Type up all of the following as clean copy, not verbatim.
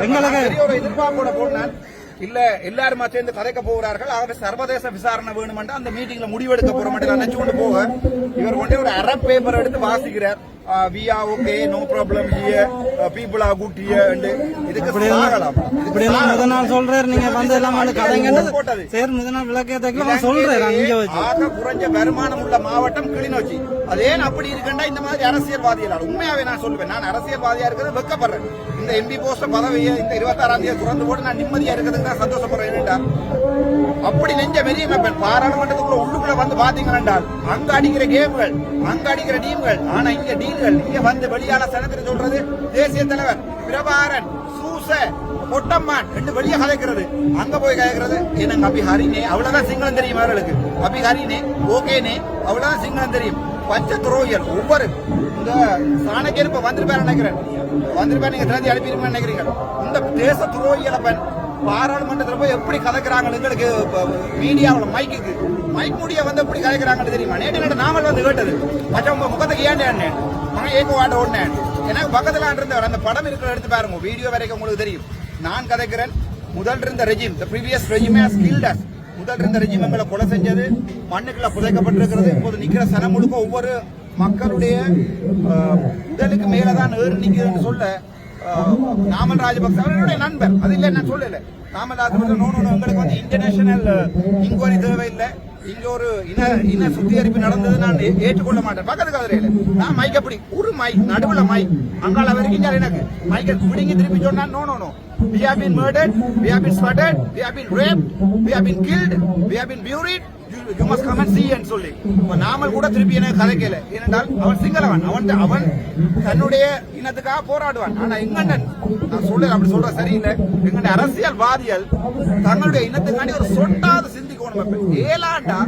பெரிய ஒரு எதிர்பார்ப்போட போனான் இல்ல எல்லாருமா சேர்ந்து கதைக்க போகிறார்கள். ஆகவே சர்வதேச விசாரணை வேணும் அந்த மீட்டிங்ல முடிவெடுக்க போற மட்டும் நினைச்சு கொண்டு போக இவர் கொண்டே ஒரு அரை பேப்பர் எடுத்து வாசிக்கிறார். We are okay, no problem here, people are good here. இதுக்கு சாகலாம். இப்படி எல்லாம் முதல் நாள் சொல்றாரு, நீங்க வந்து எல்லாம் கதைங்கன்னு சரி முதல் நாள் விளக்கத்தை சொல்றாரு. ஆக குறைஞ்ச வருமானம் உள்ள மாவட்டம் கிளிநொச்சி. அதே அப்படி இருக்குன்னா இந்த மாதிரி அரசியல்வாதிகளால் உண்மையாவே நான் சொல்லுவேன், நான் அரசியல்வாதியா இருக்கிறது வெக்கப்படுறேன். இந்த எம்பி போஸ்ட் பதவியை இந்த 26ஆம் தேதி துறந்து போட்டு நான் நிம்மதியா இருக்கிறதுக்கு தான் சந்தோஷப்படுறேன். அப்படி நெஞ்ச மெரிய பாராளுமன்றத்துக்குள்ள உள்ளுக்குள்ள வந்து பாத்தீங்கன்னா அங்க அடிக்கிற கேம்கள், அங்க அடிக்கிற டீம்கள், ஆனா இங்க டீல்கள் இங்க வந்து வெளியால சனத்தில் சொல்றது தேசிய தலைவர் பிரபாரன் சூச பொட்டம்மான் என்று வெளியே கதைக்கிறது. அங்க போய் கதைக்கிறது எனக்கு அபிஹாரினே அவ்வளவுதான் சிங்களம் தெரியும் அவர்களுக்கு. அபிஹாரினே ஓகேனே அவ்வளவுதான் சிங்களம் தெரியும். பச்சை துரோகிகள் ஒவ்வொரு இந்த சாணக்கியர் இப்ப வந்திருப்பாரு நினைக்கிறேன், வந்திருப்பாரு நீங்க திறந்து அனுப்பியிருப்பேன் நினைக்கிறீங்க. இந்த தேச துரோகிகளை பாராளுமன்றத்தில் போய் எப்படி கதைக்கிறாங்க எங்களுக்கு மீடியாவில் மைக் முடிய வந்து எப்படி கதைக்கிறாங்கன்னு தெரியுமா? நேற்று நாமல் வந்து கேட்டது மற்ற உங்க முகத்துக்கு ஏன் ஏக வாண்ட ஒண்ணேன் எனக்கு பக்கத்துல இருந்தவர் அந்த படம் இருக்கிற எடுத்து பாருங்க, வீடியோ வரைக்கும் உங்களுக்கு தெரியும். நான் கதைக்கிறேன் முதல் இருந்த regime, previous regime has killed us. முதல் இருந்த ரெஜிம் எங்களை கொலை செஞ்சது, மண்ணுக்குள்ள புதைக்கப்பட்டிருக்கிறது. இப்போது நிக்கிற சனம் முழுக்க ஒவ்வொரு மக்களுடைய உடலுக்கு மேலதான் ஏறு நிற்குதுன்னு சொல்ல நாமல் ராஜபக்சே அவர்களுடைய நண்பர், அது இல்லை நான் சொல்லல. நாமல் ராஜபக்சே உங்களுக்கு வந்து இன்டர்நேஷனல் இன்கொயரி தேவையில்லை, இங்க ஒரு இன சுத்திகரிப்பு நடந்தது நான் ஏற்றுக்கொள்ள மாட்டேன். பக்கத்து கதிரையில நான் மைக் அப்படி ஒரு மைக் நடுவுல மைக் அங்கால வரைக்கும் எனக்கு மைக்கை பிடிங்கி திருப்பி சொன்னா no we have been murdered, we have been slaughtered, we have been raped, we have been killed, we have been buried, you must come and see and சொல்லி நாமல் கூட திருப்பி எனக்கு கதைக்கல. ஏனென்றால் அவன் சிங்களவன், அவன் தன்னுடைய இனத்துக்காக போராடுவான். ஆனா எங்கண்டன் நான் சொல்ல அப்படி சொல்ற சரியில்லை. எங்கண்ட அரசியல்வாதிகள் தங்களுடைய இனத்துக்காண்டி ஒரு சொட்டாவது சிந்திக்கணும். ஏலாண்டா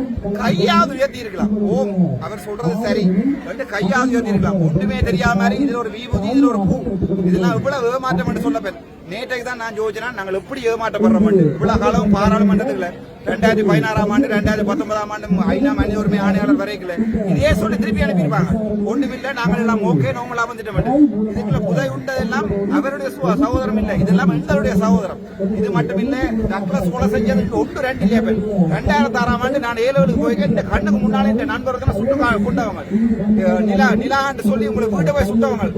கையாவது உயர்த்தி இருக்கலாம். ஓம் அவர் சொல்றது சரி, கையாவது உயர்த்தி இருக்கலாம். ஒன்றுமே தெரியாத மாதிரி இதுல ஒரு விபூதி, இதுல ஒரு பூ, இதெல்லாம் இவ்வளவு ஏமாற்றம் என்று சொல்லப்பேன். நேற்றைக்கு தான் நான் யோசிச்சேன்னா நாங்கள் எப்படி ஏமாற்றப்படுறோம். இவ்வளவு காலம் பாராளுமன்றத்துக்குள்ள 2016ஆம் ஆண்டு 2019ஆம் ஆண்டு ஐநா மனித உரிமை ஆணையாளர் வரைக்கல இதே சொல்லி திருப்பி அனுப்பியிருப்பாங்க. ஒன்றுமில்லை, நாங்கள் எல்லாம் ஓகே நோமலா வந்துட்டோம். இதுக்குள்ள புதை உண்டதெல்லாம் அவருடைய சகோதரம் இல்லை, இதெல்லாம் எங்களுடைய சகோதரம். இது மட்டும் இல்ல, டக்ளஸ் கொலை செஞ்சது ஒன்று 2 இல்லையா. 2006ஆம் ஆண்டு நான் 7 போய் இந்த கண்ணுக்கு முன்னாலே இந்த நண்பர்கள் சுட்டு கொண்டவங்க, நிலாண்டு சொல்லி உங்களுக்கு வீட்டை போய் சுட்டவங்க,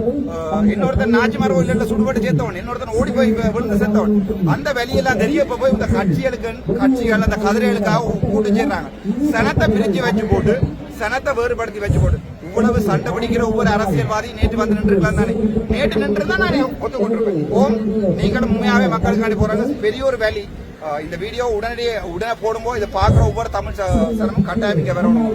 இன்னொருத்தன் நாச்சிமார் கோயில் சுடுபட்டு சேர்த்தவன், இன்னொருத்தன் ஓடி போய் விழுந்து செத்தவன். அந்த வெளியெல்லாம் தெரிய போய் இந்த கட்சிகள் அந்த கதிரைகளுக்காக கூட்டு சேர்றாங்க. சனத்தை பிரிச்சு வச்சு போட்டு, சனத்தை வேறுபடுத்தி வச்சு போட்டு இவ்வளவு சண்டை பிடிக்கிற ஒவ்வொரு அரசியல்வாதி நேற்று வந்து நின்றுக்கலாம் தானே. நேற்று நின்றுதான் நான் ஒத்துக்கொண்டிருப்பேன். ஓம் நீங்களும் உண்மையாவே மக்களுக்காண்டி போறாங்க, பெரிய ஒரு வேலி. இந்த வீடியோ உடனே போடும்போது இதை பார்க்குற ஒவ்வொரு தமிழ் சனமும் கட்டாயமிக்க வரணும்.